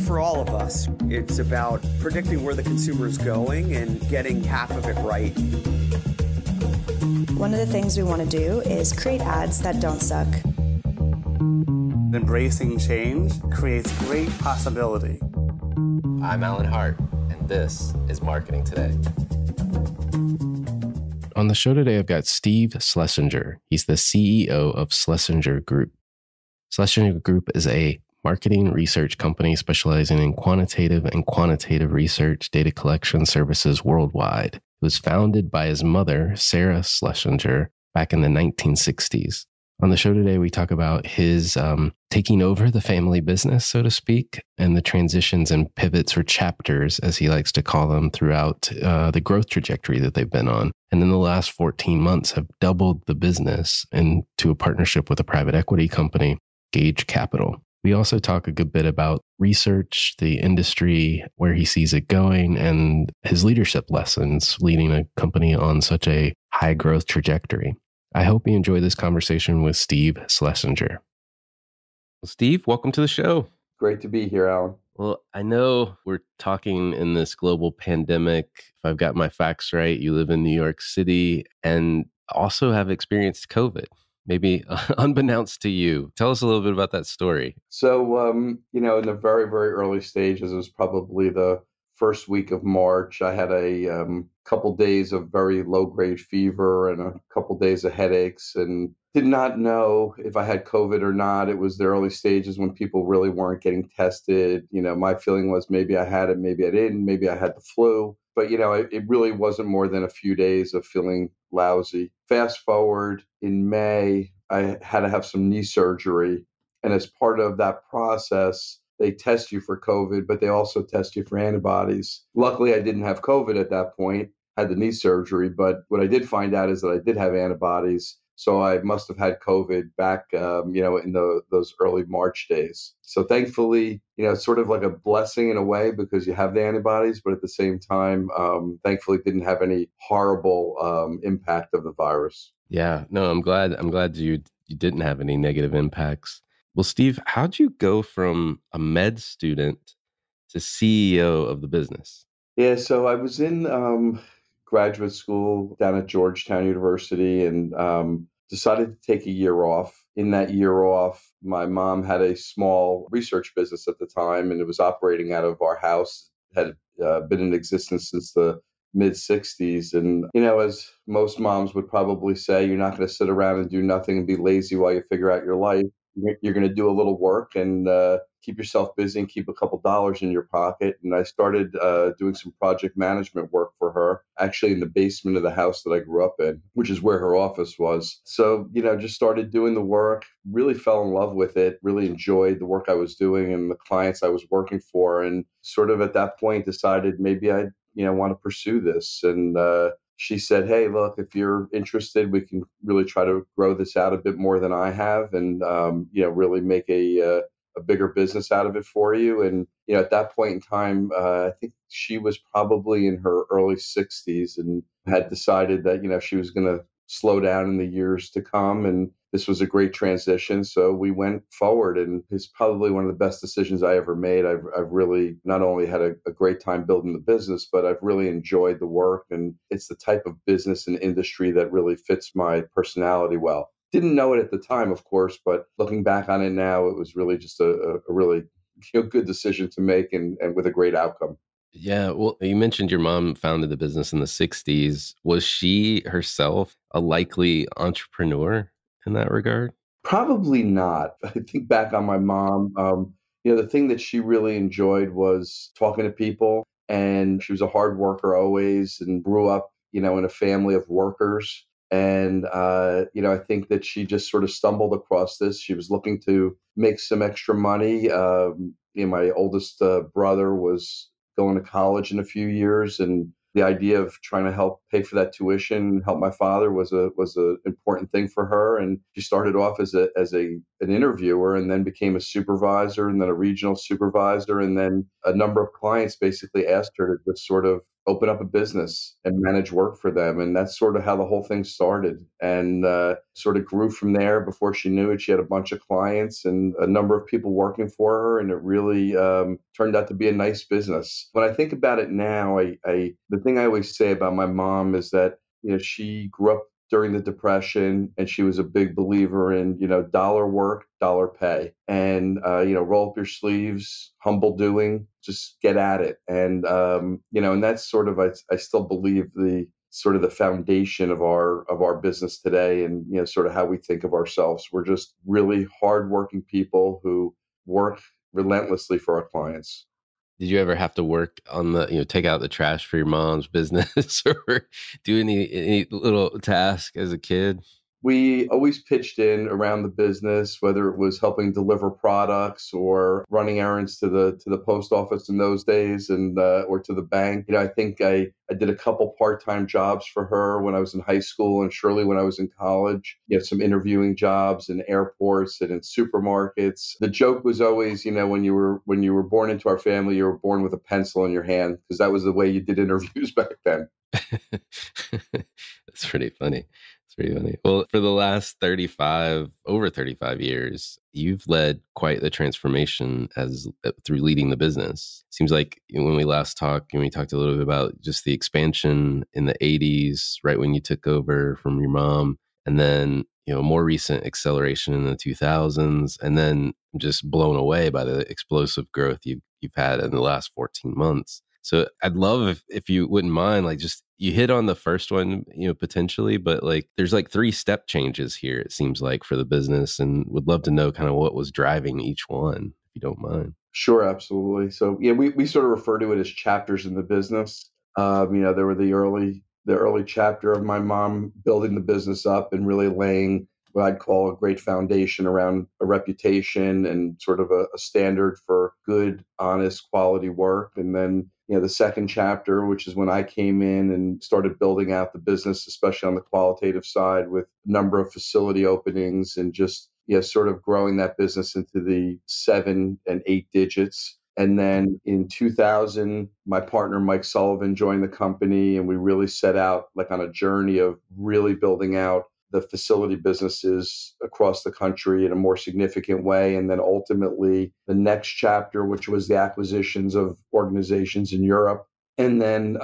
for all of us. It's about predicting where the consumer is going and getting half of it right. One of the things we want to do is create ads that don't suck. Embracing change creates great possibility. I'm Alan Hart, and this is Marketing Today. On the show today, I've got Steve Schlesinger. He's the CEO of Schlesinger Group. Schlesinger Group is a marketing research company specializing in quantitative and qualitative research data collection services worldwide. It was founded by his mother, Sarah Schlesinger, back in the 1960s. On the show today, we talk about his taking over the family business, so to speak, and the transitions and pivots or chapters, as he likes to call them, throughout the growth trajectory that they've been on. And in the last 14 months have doubled the business into a partnership with a private equity company, Gage Capital. We also talk a good bit about research, the industry, where he sees it going, and his leadership lessons leading a company on such a high growth trajectory. I hope you enjoy this conversation with Steve Schlesinger. Well, Steve, welcome to the show. Great to be here, Alan. Well, I know we're talking in this global pandemic. If I've got my facts right, you live in New York City and also have experienced COVID, maybe unbeknownst to you. Tell us a little bit about that story. So, in the very, very early stages, it was probably the first week of March. I had a couple days of very low-grade fever and a couple days of headaches and did not know if I had COVID or not. It was the early stages when people really weren't getting tested. My feeling was maybe I had it, maybe I didn't, maybe I had the flu. But, it really wasn't more than a few days of feeling lousy. Fast forward in May, I had to have some knee surgery. And as part of that process, they test you for COVID, but they also test you for antibodies. Luckily, I didn't have COVID at that point, had the knee surgery. But what I did find out is that I did have antibodies. So I must have had COVID back, in those early March days. So thankfully, it's sort of like a blessing in a way because you have the antibodies, but at the same time, thankfully didn't have any horrible impact of the virus. Yeah, no, I'm glad you didn't have any negative impacts. Well, Steve, how'd you go from a med student to CEO of the business? Yeah, so I was in graduate school down at Georgetown University and decided to take a year off. In that year off, my mom had a small research business at the time, and it was operating out of our house. It had been in existence since the mid-'60s. And, as most moms would probably say, you're not going to sit around and do nothing and be lazy while you figure out your life. You're going to do a little work and keep yourself busy and keep a couple dollars in your pocket. And I started doing some project management work for her, actually in the basement of the house that I grew up in, which is where her office was. So, just started doing the work, really fell in love with it, really enjoyed the work I was doing and the clients I was working for. And sort of at that point decided maybe I want to pursue this. And she said, hey, look, if you're interested, we can really try to grow this out a bit more than I have and, really make a bigger business out of it for you. And, at that point in time, I think she was probably in her early 60s and had decided that, she was going to slow down in the years to come. And this was a great transition. So we went forward, and it's probably one of the best decisions I ever made. I've really not only had a great time building the business, but I've really enjoyed the work. And it's the type of business and industry that really fits my personality well. Didn't know it at the time, of course, but looking back on it now, it was really just a really good decision to make and with a great outcome. Yeah, well, you mentioned your mom founded the business in the 60s. Was she herself a likely entrepreneur in that regard? Probably not. I think back on my mom, the thing that she really enjoyed was talking to people. And she was a hard worker always and grew up, in a family of workers. And, I think that she just sort of stumbled across this. She was looking to make some extra money. My oldest brother was going to college in a few years, and the idea of trying to help pay for that tuition, help my father was a important thing for her. And she started off as a an interviewer and then became a supervisor and then a regional supervisor. And then a number of clients basically asked her to just sort of open up a business and manage work for them. And that's sort of how the whole thing started, and sort of grew from there. Before she knew it, she had a bunch of clients and a number of people working for her. And it really turned out to be a nice business. When I think about it now, the thing I always say about my mom is that, she grew up during the Depression, and she was a big believer in, dollar work, dollar pay, and, roll up your sleeves, humble doing, just get at it. And, and that's sort of, I still believe the sort of the foundation of our business today, and, sort of how we think of ourselves. We're just really hardworking people who work relentlessly for our clients. Did you ever have to work on take out the trash for your mom's business or do any little task as a kid? We always pitched in around the business, whether it was helping deliver products or running errands to the post office in those days, and or to the bank. I think I did a couple part-time jobs for her when I was in high school, and surely when I was in college. Some interviewing jobs in airports and in supermarkets. The joke was always, when you were born into our family, you were born with a pencil in your hand, because that was the way you did interviews back then. That's pretty funny. Pretty funny. Well, for the last over 35 years, you've led quite the transformation through leading the business. Seems like when we last talked, and we talked a little bit about just the expansion in the 80s, right when you took over from your mom, and then, more recent acceleration in the 2000s, and then just blown away by the explosive growth you've had in the last 14 months. So I'd love if you wouldn't mind, just you hit on the first one, potentially, but there's 3 step changes here, it seems like, for the business, and would love to know kind of what was driving each one, if you don't mind. Sure, absolutely. So we sort of refer to it as chapters in the business. There were the early chapter of my mom building the business up and really laying what I'd call a great foundation around a reputation and sort of a standard for good, honest, quality work. And then, the second chapter, which is when I came in and started building out the business, especially on the qualitative side, with a number of facility openings and just, sort of growing that business into the 7 and 8 digits. And then in 2000, my partner, Mike Sullivan, joined the company, and we really set out on a journey of really building out the facility businesses across the country in a more significant way. And then ultimately the next chapter, which was the acquisitions of organizations in Europe. And then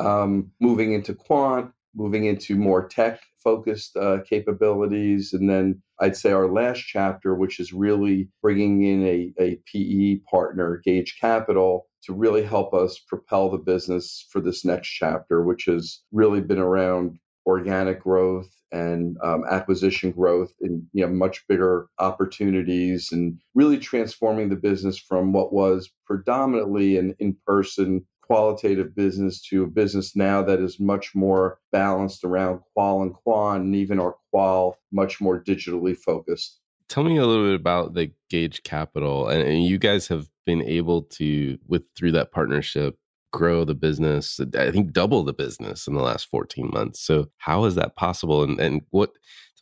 moving into quant, moving into more tech-focused capabilities. And then I'd say our last chapter, which is really bringing in a PE partner, Gage Capital, to really help us propel the business for this next chapter, which has really been around organic growth and acquisition growth in much bigger opportunities, and really transforming the business from what was predominantly an in-person qualitative business to a business now that is much more balanced around qual and quant, and even our qual much more digitally focused. Tell me a little bit about the Gage Capital, and you guys have been able to, through that partnership, grow the business, I think double the business in the last 14 months. So how is that possible? And tell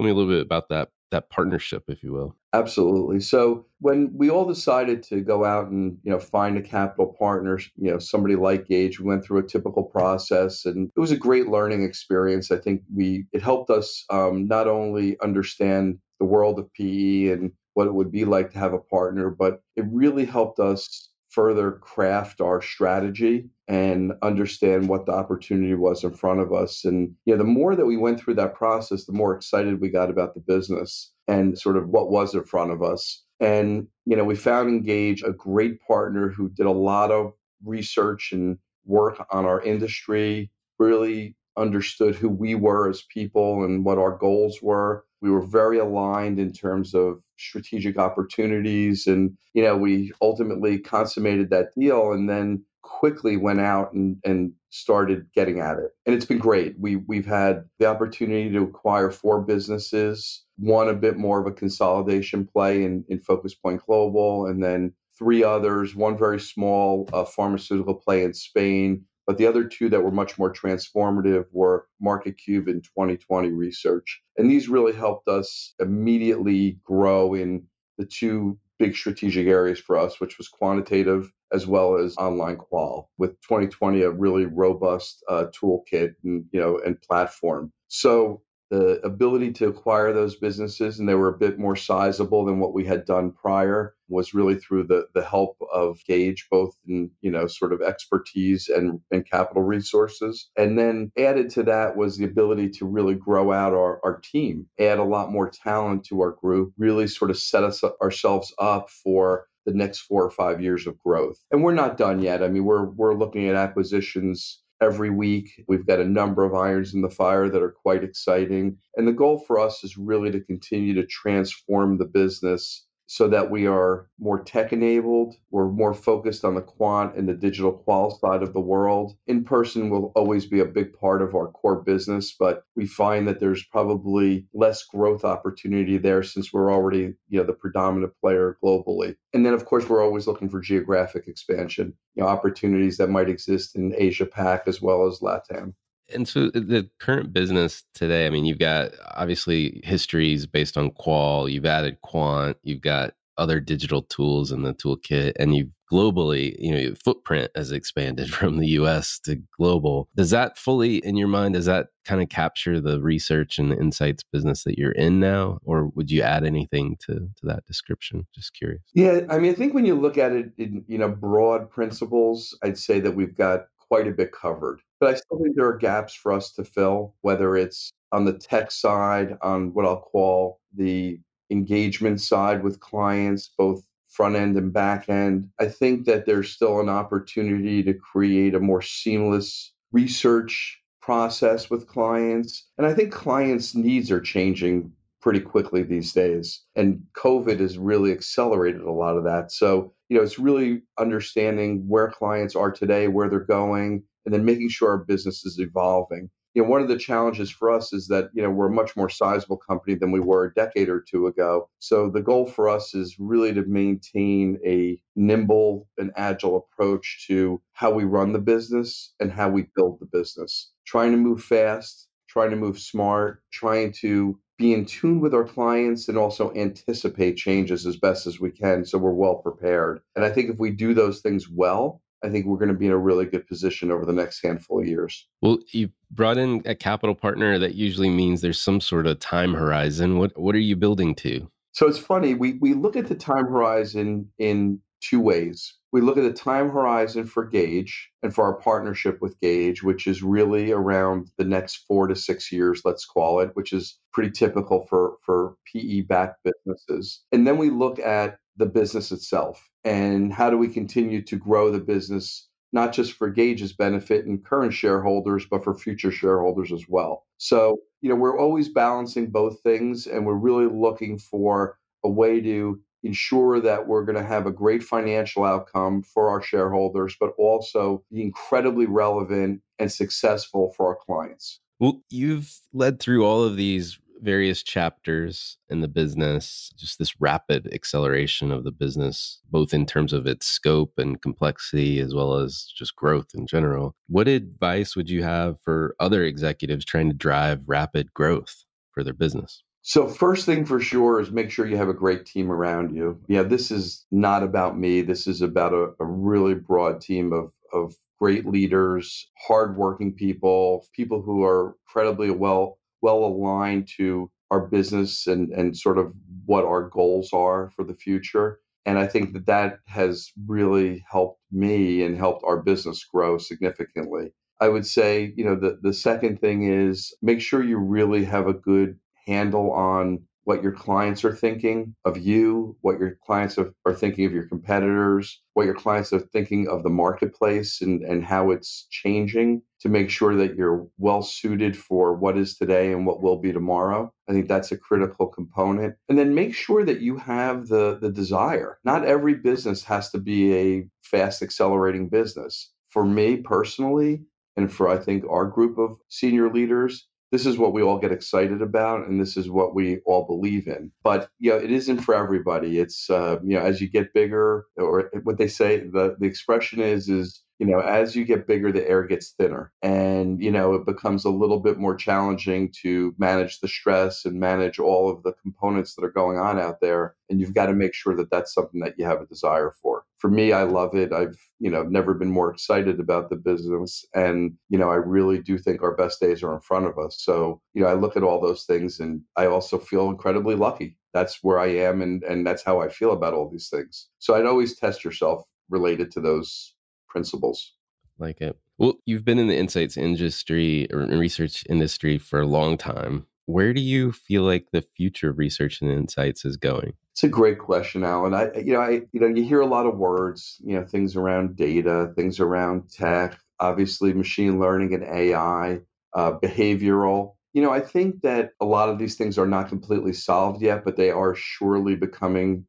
me a little bit about that partnership, if you will. Absolutely. So when we all decided to go out and, find a capital partner, somebody like Gage, we went through a typical process, and it was a great learning experience. I think it helped us not only understand the world of PE and what it would be like to have a partner, but it really helped us further craft our strategy and understand what the opportunity was in front of us. And the more that we went through that process, the more excited we got about the business and sort of what was in front of us. And we found in Gage a great partner who did a lot of research and work on our industry, really understood who we were as people and what our goals were. We were very aligned in terms of strategic opportunities, and we ultimately consummated that deal, and then quickly went out and started getting at it. And it's been great. We've had the opportunity to acquire 4 businesses, one a bit more of a consolidation play in Focus Point Global, and then 3 others, one very small pharmaceutical play in Spain. But the other 2 that were much more transformative were Market Cube and 2020 Research. And these really helped us immediately grow in the two big strategic areas for us, which was quantitative as well as online qual, with 2020 a really robust toolkit and platform. So the ability to acquire those businesses, and they were a bit more sizable than what we had done prior, was really through the help of Gage, both in sort of expertise and capital resources. And then added to that was the ability to really grow out our team, add a lot more talent to our group, really sort of set ourselves up for the next 4 or 5 years of growth. And we're not done yet. I mean, we're looking at acquisitions every week. We've got a number of irons in the fire that are quite exciting. And the goal for us is really to continue to transform the business so that we are more tech enabled. We're more focused on the quant and the digital qual side of the world. In person will always be a big part of our core business, but we find that there's probably less growth opportunity there since we're already, the predominant player globally. And then, of course, we're always looking for geographic expansion, opportunities that might exist in Asia Pac as well as LATAM. And so the current business today, I mean, you've got obviously histories based on qual, you've added quant, you've got other digital tools in the toolkit, and you've globally, your footprint has expanded from the US to global. Does that fully, in your mind, does that kind of capture the research and the insights business that you're in now? Or would you add anything to that description? Just curious. Yeah, I mean, I think when you look at it in, broad principles, I'd say that we've got quite a bit covered. But I still think there are gaps for us to fill, whether it's on the tech side, on what I'll call the engagement side with clients, both front end and back end. I think that there's still an opportunity to create a more seamless research process with clients. And I think clients' needs are changing pretty quickly these days. And COVID has really accelerated a lot of that. So, it's really understanding where clients are today, where they're going, and then making sure our business is evolving. One of the challenges for us is that, we're a much more sizable company than we were a decade or two ago. So the goal for us is really to maintain a nimble and agile approach to how we run the business and how we build the business. Trying to move fast, trying to move smart, trying to be in tune with our clients and also anticipate changes as best as we can so we're well prepared. And I think if we do those things well, I think we're going to be in a really good position over the next handful of years. Well, you brought in a capital partner. That usually means there's some sort of time horizon. What are you building to? So it's funny, we look at the time horizon in two ways. We look at the time horizon for Gage and for our partnership with Gage, which is really around the next 4 to 6 years, let's call it, which is pretty typical for PE-backed businesses. And then we look at the business itself and how do we continue to grow the business, not just for Gage's benefit and current shareholders, but for future shareholders as well. So, we're always balancing both things, and we're really looking for a way to ensure that we're going to have a great financial outcome for our shareholders, but also be incredibly relevant and successful for our clients. Well, you've led through all of these various chapters in the business, just this rapid acceleration of the business, both in terms of its scope and complexity, as well as just growth in general. What advice would you have for other executives trying to drive rapid growth for their business? So first thing for sure is make sure you have a great team around you. Yeah, this is not about me. This is about a really broad team of great leaders, hardworking people who are incredibly well aligned to our business and sort of what our goals are for the future. And I think that has really helped me and helped our business grow significantly. I would say, the second thing is make sure you really have a good handle on what your clients are thinking of you, what your clients are thinking of your competitors, what your clients are thinking of the marketplace and how it's changing, to make sure that you're well suited for what is today and what will be tomorrow. I think that's a critical component. And then make sure that you have the desire. Not every business has to be a fast accelerating business. For me personally, and for I think our group of senior leaders, this is what we all get excited about, and this is what we all believe in. But it isn't for everybody. It's as you get bigger, or what they say, the expression is as you get bigger, the air gets thinner, and it becomes a little bit more challenging to manage the stress and manage all of the components that are going on out there. And you've got to make sure that that's something that you have a desire for. For me, I love it. I've never been more excited about the business, and I really do think our best days are in front of us. So I look at all those things, and I also feel incredibly lucky. That's where I am, and that's how I feel about all these things. So I'd always test yourself related to those principles. Like it. Well, you've been in the insights industry or research industry for a long time. Where do you feel like the future of research and insights is going? It's a great question, Alan. You hear a lot of words, things around data, things around tech, obviously machine learning and AI, behavioral. I think that a lot of these things are not completely solved yet, but they are surely becoming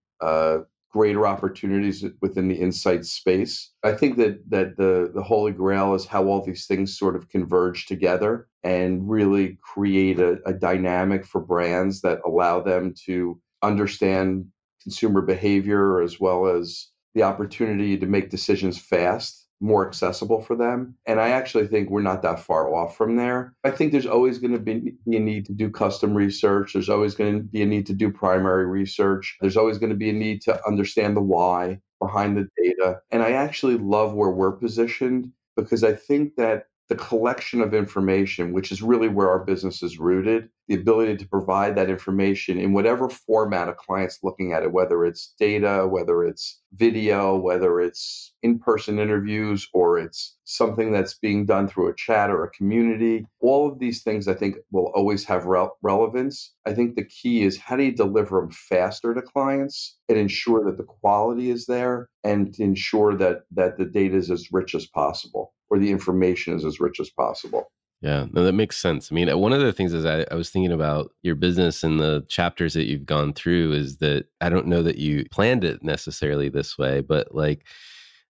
greater opportunities within the insight space. I think that the holy grail is how all these things sort of converge together and really create a dynamic for brands that allow them to understand consumer behavior as well as the opportunity to make decisions fast, more accessible for them. And I actually think we're not that far off from there. I think there's always going to be a need to do custom research. There's always going to be a need to do primary research. There's always going to be a need to understand the why behind the data. And I actually love where we're positioned because I think that the collection of information, which is really where our business is rooted, the ability to provide that information in whatever format a client's looking at it, whether it's data, whether it's video, whether it's in-person interviews, or it's something that's being done through a chat or a community. All of these things, I think, will always have relevance. I think the key is how do you deliver them faster to clients and ensure that the quality is there and to ensure that the data is as rich as possible or the information is as rich as possible. Yeah, no, that makes sense. I mean, one of the things is I was thinking about your business and the chapters that you've gone through is that I don't know that you planned it necessarily this way, but like,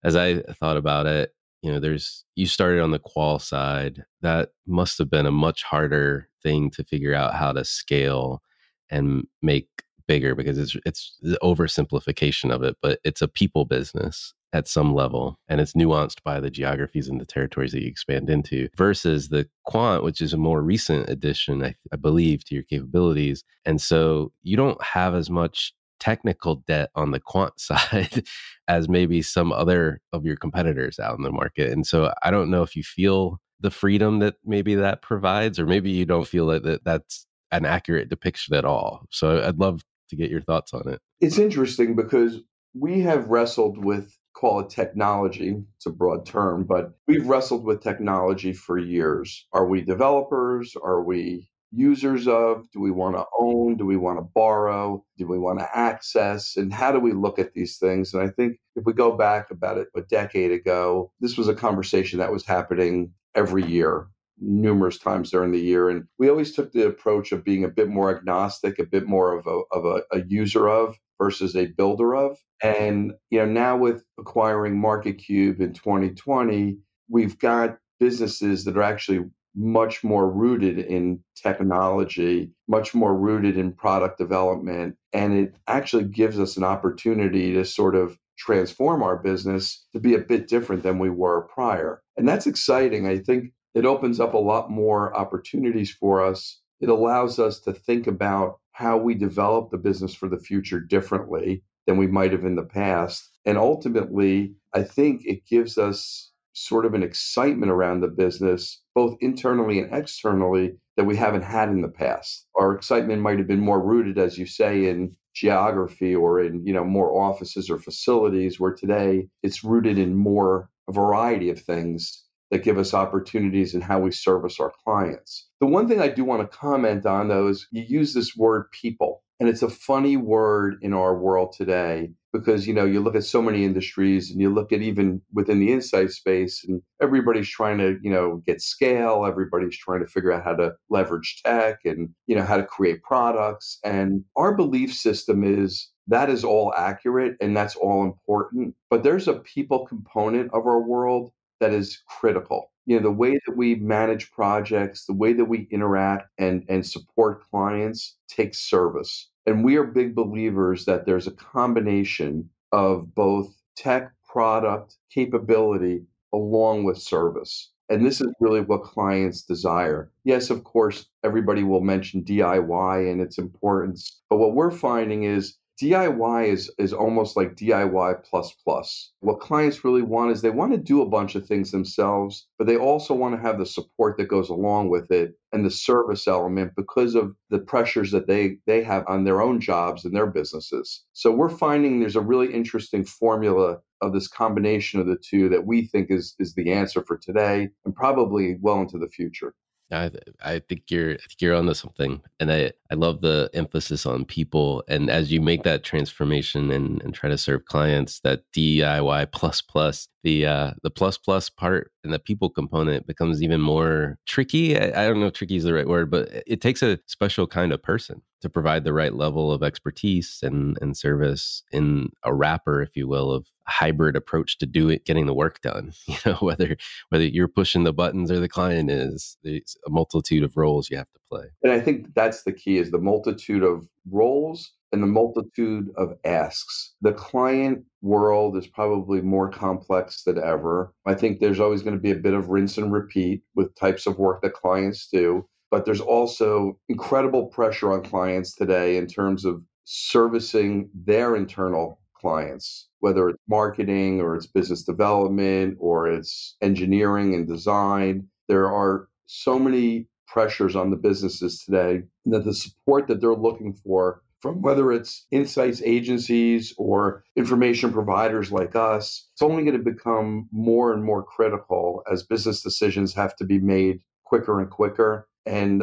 as I thought about it, you started on the qual side. That must have been a much harder thing to figure out how to scale and make bigger because it's the oversimplification of it, but it's a people business at some level, and it's nuanced by the geographies and the territories that you expand into versus the quant, which is a more recent addition, I believe, to your capabilities. And so you don't have as much technical debt on the quant side as maybe some other of your competitors out in the market. And so I don't know if you feel the freedom that maybe that provides, or maybe you don't feel that that's an accurate depiction at all. So I'd love to get your thoughts on it. It's interesting because we have wrestled with, call it technology, it's a broad term, but we've wrestled with technology for years. Are we developers? Are we users of? Do we want to own? Do we want to borrow? Do we want to access? And how do we look at these things? And I think if we go back about a decade ago, this was a conversation that was happening every year, numerous times during the year. And we always took the approach of being a bit more agnostic, a bit more of a user of versus a builder of. And now with acquiring MarketCube in 2020, we've got businesses that are actually much more rooted in technology, much more rooted in product development. And it actually gives us an opportunity to sort of transform our business to be a bit different than we were prior. And that's exciting. I think it opens up a lot more opportunities for us. It allows us to think about how we develop the business for the future differently than we might have in the past. And ultimately, I think it gives us sort of an excitement around the business, both internally and externally, that we haven't had in the past. Our excitement might have been more rooted, as you say, in geography or in, more offices or facilities, where today it's rooted in more a variety of things that give us opportunities in how we service our clients. The one thing I do want to comment on, though, is you use this word people. And it's a funny word in our world today because, you look at so many industries and you look at even within the insight space and everybody's trying to, get scale. Everybody's trying to figure out how to leverage tech and, how to create products. And our belief system is that is all accurate and that's all important. But there's a people component of our world that is critical. The way that we manage projects, the way that we interact and support clients takes service. And we are big believers that there's a combination of both tech, product, capability along with service. And this is really what clients desire. Yes, of course, everybody will mention DIY and its importance. But what we're finding is DIY is almost like DIY plus plus. What clients really want is they want to do a bunch of things themselves, but they also want to have the support that goes along with it and the service element because of the pressures that they have on their own jobs and their businesses. So we're finding there's a really interesting formula of this combination of the two that we think is the answer for today and probably well into the future. I think you're onto something, and I love the emphasis on people. And as you make that transformation and try to serve clients, that DIY plus plus, the plus plus part and the people component becomes even more tricky. I don't know if tricky is the right word, but it takes a special kind of person to provide the right level of expertise and service in a wrapper, if you will, of a hybrid approach to getting the work done. Whether you're pushing the buttons or the client is, there's a multitude of roles you have to play. And I think that's the key is the multitude of roles and the multitude of asks. The client world is probably more complex than ever. I think there's always going to be a bit of rinse and repeat with types of work that clients do. But there's also incredible pressure on clients today in terms of servicing their internal clients, whether it's marketing or it's business development or it's engineering and design. There are so many pressures on the businesses today that the support that they're looking for from whether it's insights agencies or information providers like us, it's only going to become more and more critical as business decisions have to be made quicker and quicker. And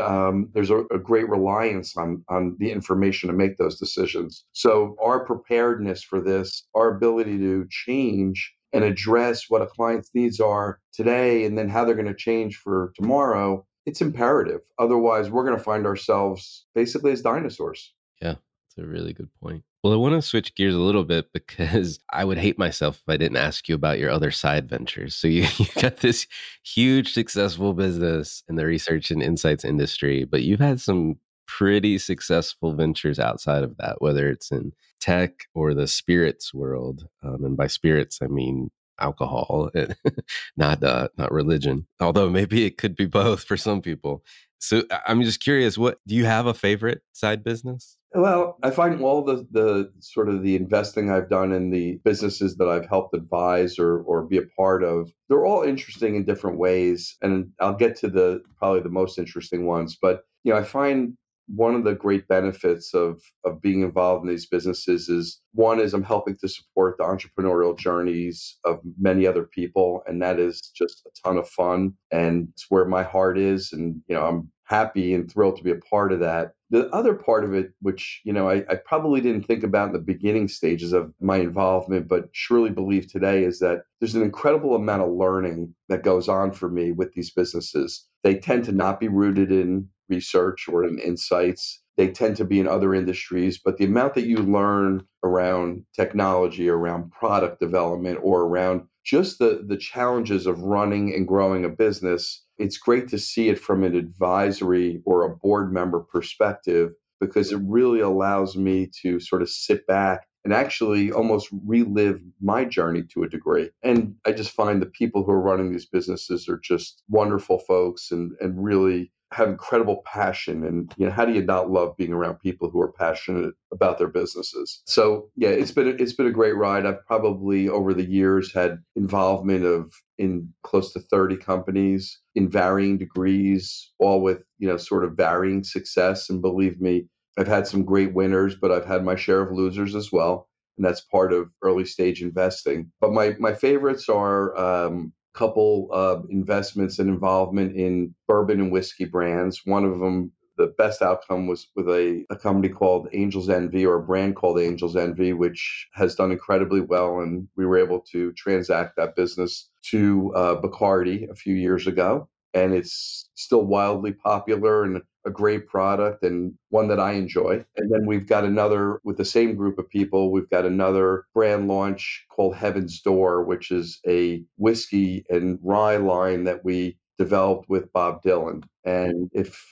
there's a great reliance on the information to make those decisions. So our preparedness for this, our ability to change and address what a client's needs are today and then how they're going to change for tomorrow, it's imperative. Otherwise, we're going to find ourselves basically as dinosaurs. Yeah, that's a really good point. Well, I want to switch gears a little bit because I would hate myself if I didn't ask you about your other side ventures. So you got this huge successful business in the research and insights industry, but you've had some pretty successful ventures outside of that, whether it's in tech or the spirits world. And by spirits, I mean alcohol, not religion, although maybe it could be both for some people. So I'm just curious, do you have a favorite side business? Well, I find all the sort of the investing I've done in the businesses that I've helped advise or be a part of, they're all interesting in different ways. And I'll get to probably the most interesting ones. But, I find one of the great benefits of being involved in these businesses is I'm helping to support the entrepreneurial journeys of many other people. And that is just a ton of fun. And it's where my heart is. And, I'm happy and thrilled to be a part of that. The other part of it, which, I probably didn't think about in the beginning stages of my involvement, but surely believe today is that there's an incredible amount of learning that goes on for me with these businesses. They tend to not be rooted in research or in insights. They tend to be in other industries, but the amount that you learn around technology, around product development, or around just the challenges of running and growing a business, it's great to see it from an advisory or a board member perspective because it really allows me to sort of sit back and actually almost relive my journey to a degree. And I just find the people who are running these businesses are just wonderful folks and really have incredible passion. And how do you not love being around people who are passionate about their businesses? So yeah, it's been a great ride. I've probably over the years had involvement in close to 30 companies in varying degrees, all with sort of varying success. And believe me, I've had some great winners, but I've had my share of losers as well. And that's part of early stage investing. But my favorites are couple of investments and involvement in bourbon and whiskey brands. One of them, the best outcome was with a company called Angel's Envy, or a brand called Angel's Envy, which has done incredibly well. And we were able to transact that business to Bacardi a few years ago. And it's still wildly popular and a great product and one that I enjoy. And then we've got another, with the same group of people, we've got another brand launch called Heaven's Door, which is a whiskey and rye line that we developed with Bob Dylan. And if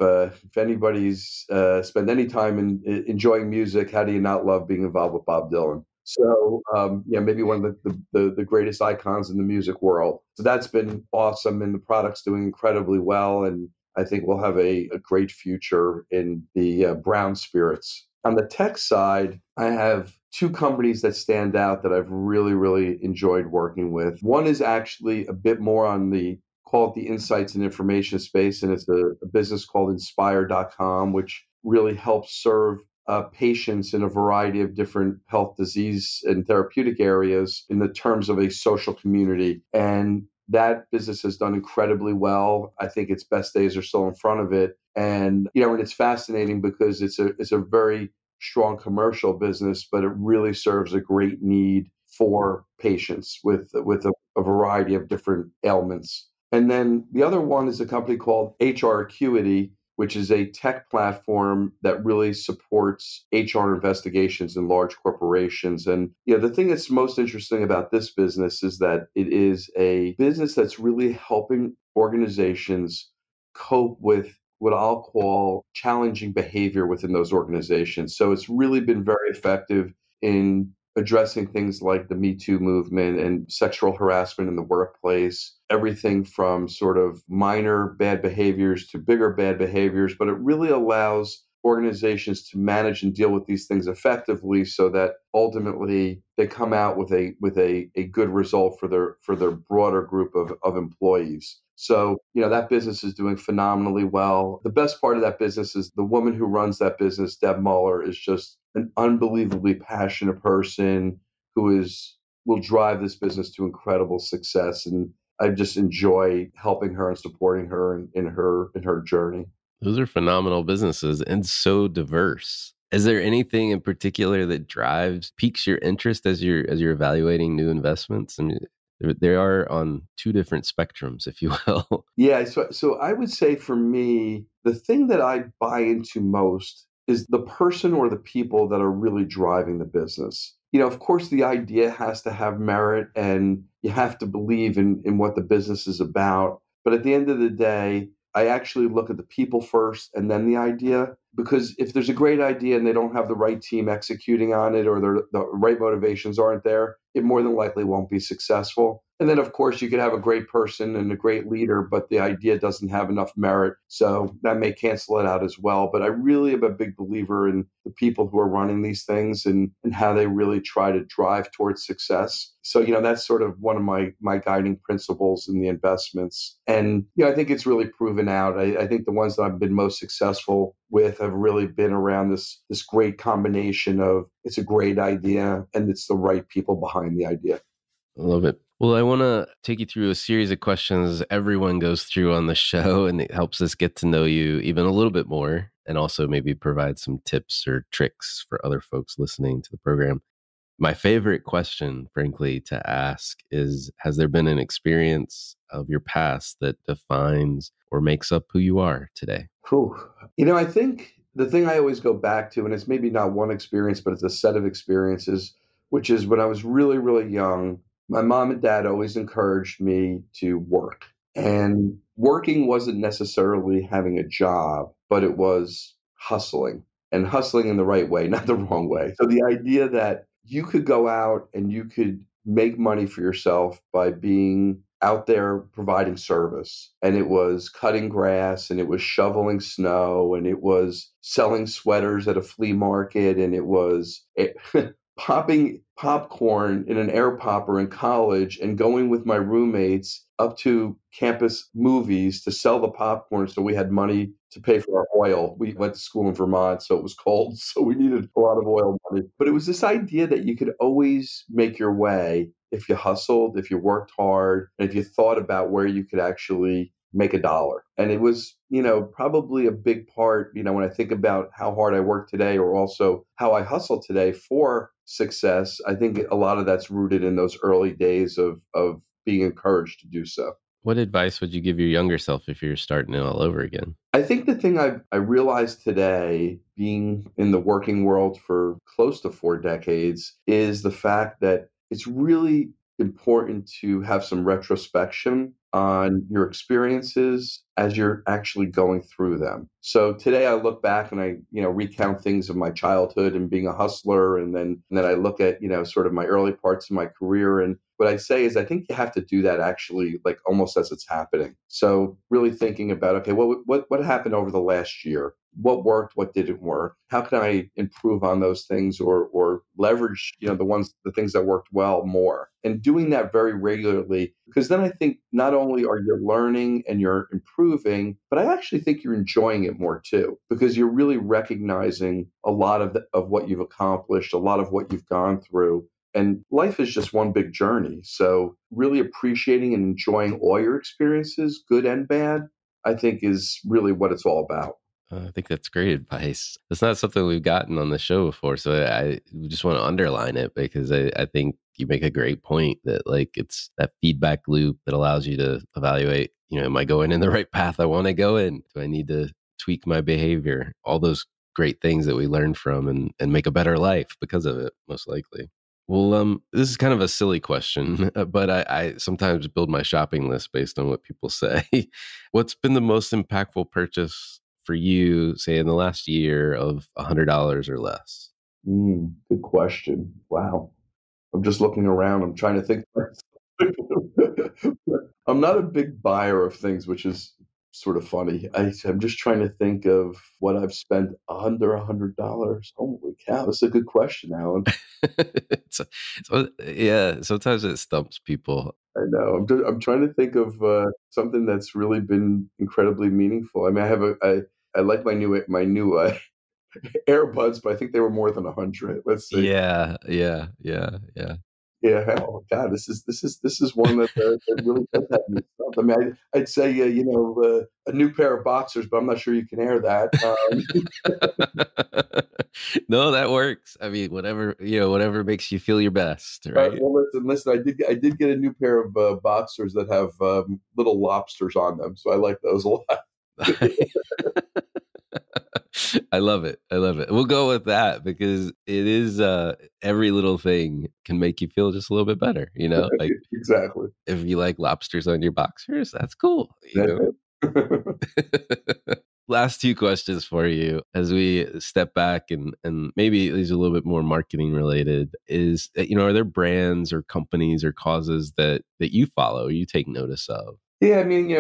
anybody's spent any time in enjoying music, how do you not love being involved with Bob Dylan? So, maybe one of the greatest icons in the music world. So that's been awesome, and the product's doing incredibly well. And I think we'll have a great future in the brown spirits. On the tech side, I have two companies that stand out that I've really, really enjoyed working with. One is actually a bit more on the call it the insights and information space, and it's a business called Inspire.com, which really helps serve patients in a variety of different health, disease, and therapeutic areas in the terms of a social community. And that business has done incredibly well. I think its best days are still in front of it. And, and it's fascinating because it's a very strong commercial business, but it really serves a great need for patients with a variety of different ailments. And then the other one is a company called HR Acuity, which is a tech platform that really supports HR investigations in large corporations. And the thing that's most interesting about this business is that it is a business that's really helping organizations cope with what I'll call challenging behavior within those organizations. So it's really been very effective in addressing things like the Me Too movement and sexual harassment in the workplace, everything from sort of minor bad behaviors to bigger bad behaviors, but it really allows organizations to manage and deal with these things effectively so that ultimately they come out with a good result for their broader group of employees. So, that business is doing phenomenally well. The best part of that business is the woman who runs that business, Deb Muller, is just an unbelievably passionate person who will drive this business to incredible success. And I just enjoy helping her and supporting her in her journey. Those are phenomenal businesses and so diverse. Is there anything in particular that piques your interest as you're evaluating new investments? I mean, they are on two different spectrums, if you will. Yeah, so I would say for me, the thing that I buy into most is the person or the people that are really driving the business. Of course, the idea has to have merit and you have to believe in what the business is about. But at the end of the day, I actually look at the people first and then the idea, because if there's a great idea and they don't have the right team executing on it or the right motivations aren't there, it more than likely won't be successful. And then, of course, you could have a great person and a great leader, but the idea doesn't have enough merit. So that may cancel it out as well. But I really am a big believer in the people who are running these things and how they really try to drive towards success. So, that's sort of one of my guiding principles in the investments. And, I think it's really proven out. I think the ones that I've been most successful with have really been around this great combination of it's a great idea and it's the right people behind the idea. I love it. Well, I want to take you through a series of questions everyone goes through on the show, and it helps us get to know you even a little bit more and also maybe provide some tips or tricks for other folks listening to the program. My favorite question, frankly, to ask is, has there been an experience of your past that defines or makes up who you are today? Whew. I think the thing I always go back to, and it's maybe not one experience, but it's a set of experiences, which is when I was really, really young, my mom and dad always encouraged me to work. And working wasn't necessarily having a job, but it was hustling, and hustling in the right way, not the wrong way. So the idea that you could go out and you could make money for yourself by being out there providing service. And it was cutting grass, and it was shoveling snow, and it was selling sweaters at a flea market, and it was popping popcorn in an air popper in college and going with my roommates up to campus movies to sell the popcorn so we had money to pay for our oil. We went to school in Vermont, so it was cold, so we needed a lot of oil money. But it was this idea that you could always make your way if you hustled, if you worked hard, and if you thought about where you could actually make a dollar. And it was, probably a big part, when I think about how hard I work today or also how I hustle today for success, I think a lot of that's rooted in those early days of being encouraged to do so. What advice would you give your younger self if you're starting it all over again? I think the thing I realized today, being in the working world for close to 4 decades, is the fact that it's really important to have some retrospection on your experiences as you're actually going through them. So today I look back and I, recount things of my childhood and being a hustler. And then I look at, sort of my early parts of my career. And what I say is I think you have to do that actually like almost as it's happening. So really thinking about, okay, what happened over the last year? What worked, what didn't work? How can I improve on those things or leverage, the things that worked well more? And doing that very regularly, because then I think not only are you learning and you're improving, but I actually think you're enjoying it more too, because you're really recognizing a lot of what you've accomplished, a lot of what you've gone through. And life is just one big journey. So really appreciating and enjoying all your experiences, good and bad, I think is really what it's all about. I think that's great advice. It's not something we've gotten on the show before, so I just want to underline it because I think you make a great point that like it's that feedback loop that allows you to evaluate, am I going in the right path I want to go in? Do I need to tweak my behavior? All those great things that we learn from and make a better life because of it, most likely. Well, this is kind of a silly question, but I sometimes build my shopping list based on what people say. What's been the most impactful purchase for you, say in the last year of $100 or less? Good question. Wow. I'm just looking around. I'm trying to think. I'm not a big buyer of things, which is sort of funny. I'm just trying to think of what I've spent under $100. Holy cow, that's a good question, Alan. Yeah, sometimes it stumps people. I know. I'm trying to think of something that's really been incredibly meaningful. I mean, I like my new AirBuds, but I think they were more than 100. Let's see. Yeah. Yeah. Oh God, this is one that really does have me stumped. I mean, I'd say a new pair of boxers, but I'm not sure you can air that. No, that works. I mean, whatever makes you feel your best, right? Well, listen. I did get a new pair of boxers that have little lobsters on them, so I like those a lot. I love it. We'll go with that because it is every little thing can make you feel just a little bit better, like Exactly. if you like lobsters on your boxers, that's cool. Last two questions for you as we step back and maybe these are a little bit more marketing related is, are there brands or companies or causes that you follow, you take notice of? Yeah, I mean,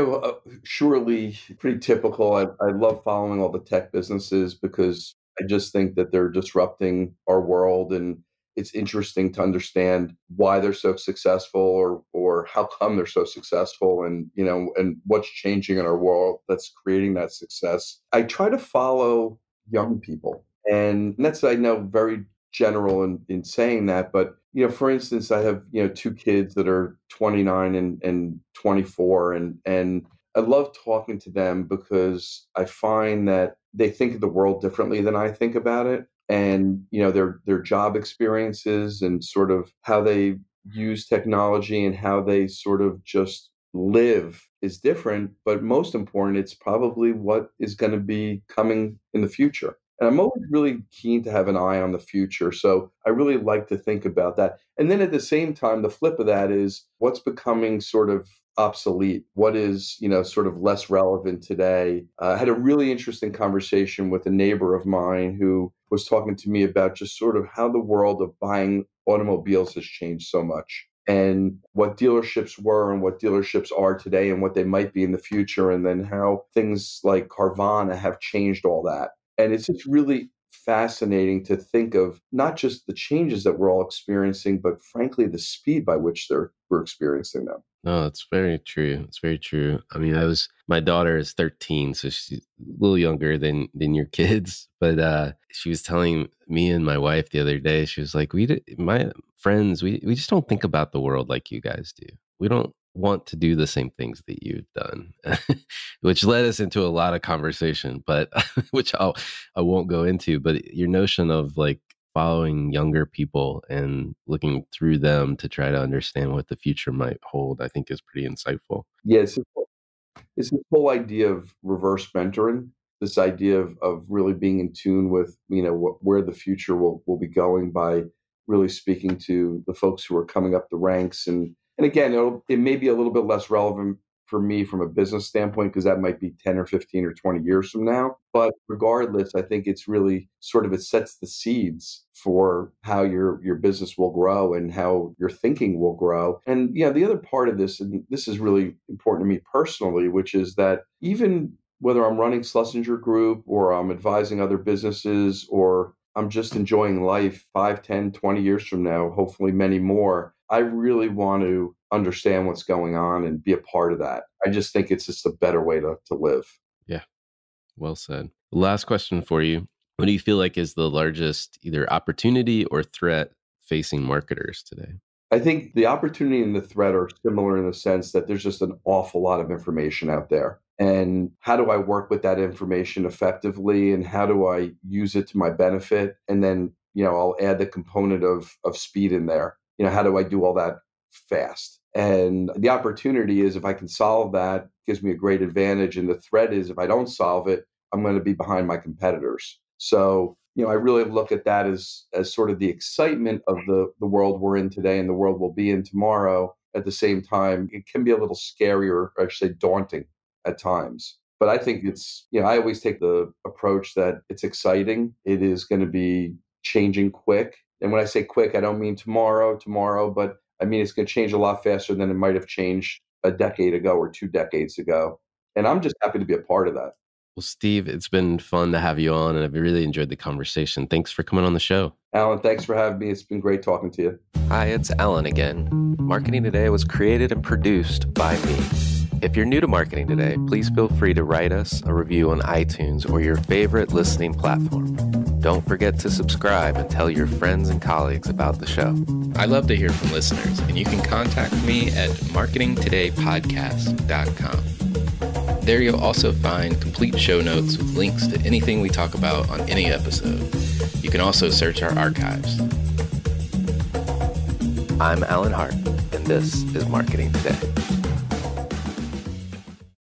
surely pretty typical. I love following all the tech businesses because I just think that they're disrupting our world, and it's interesting to understand why they're so successful or how come they're so successful, and and what's changing in our world that's creating that success. I try to follow young people, and that's I know very general in saying that, but for instance, I have, two kids that are 29 and 24, and I love talking to them because I find that they think of the world differently than I think about it. And, their job experiences and sort of how they use technology and how they sort of just live is different. But most important, it's probably what is going to be coming in the future. And I'm always really keen to have an eye on the future. So I really like to think about that. And then at the same time, the flip of that is what's becoming sort of obsolete, what is, sort of less relevant today. I had a really interesting conversation with a neighbor of mine who was talking to me about just sort of how the world of buying automobiles has changed so much and what dealerships were and what dealerships are today and what they might be in the future. And then how things like Carvana have changed all that. And it's just really fascinating to think of not just the changes that we're all experiencing, but frankly, the speed by which we're experiencing them. No, it's very true. It's very true. I mean, my daughter is 13, so she's a little younger than your kids. But she was telling me and my wife the other day, she was like, my friends, we just don't think about the world like you guys do. We don't want to do the same things that you've done, which led us into a lot of conversation, but which I won't go into. But your notion of like following younger people and looking through them to try to understand what the future might hold, I think is pretty insightful. Yeah, it's this whole idea of reverse mentoring, this idea of really being in tune with, where the future will be going by really speaking to the folks who are coming up the ranks. And again, it may be a little bit less relevant for me from a business standpoint, because that might be 10 or 15 or 20 years from now. But regardless, I think it's really it sets the seeds for how your business will grow and how your thinking will grow. And the other part of this, and this is really important to me personally, which is that even whether I'm running Schlesinger Group or I'm advising other businesses or I'm just enjoying life 5, 10, 20 years from now, hopefully many more, I really want to understand what's going on and be a part of that. I just think it's just a better way to live. Yeah, well said. Last question for you. What do you feel like is the largest either opportunity or threat facing marketers today? I think the opportunity and the threat are similar in the sense that there's just an awful lot of information out there. And how do I work with that information effectively? And how do I use it to my benefit? And then, I'll add the component of speed in there. How do I do all that fast? And the opportunity is if I can solve that, it gives me a great advantage. And the threat is if I don't solve it, I'm going to be behind my competitors. So, I really look at that as sort of the excitement of the world we're in today and the world we'll be in tomorrow. At the same time, it can be a little scary or I should say daunting at times. But I think it's, I always take the approach that it's exciting. It is going to be changing quick. And when I say quick, I don't mean tomorrow, but I mean it's going to change a lot faster than it might have changed a decade ago or 2 decades ago. And I'm just happy to be a part of that. Well, Steve, it's been fun to have you on, and I've really enjoyed the conversation. Thanks for coming on the show. Alan, thanks for having me. It's been great talking to you. Hi, it's Alan again. Marketing Today was created and produced by me. If you're new to Marketing Today, please feel free to write us a review on iTunes or your favorite listening platform. Don't forget to subscribe and tell your friends and colleagues about the show. I love to hear from listeners, and you can contact me at marketingtodaypodcast.com. There you'll also find complete show notes with links to anything we talk about on any episode. You can also search our archives. I'm Alan Hart, and this is Marketing Today.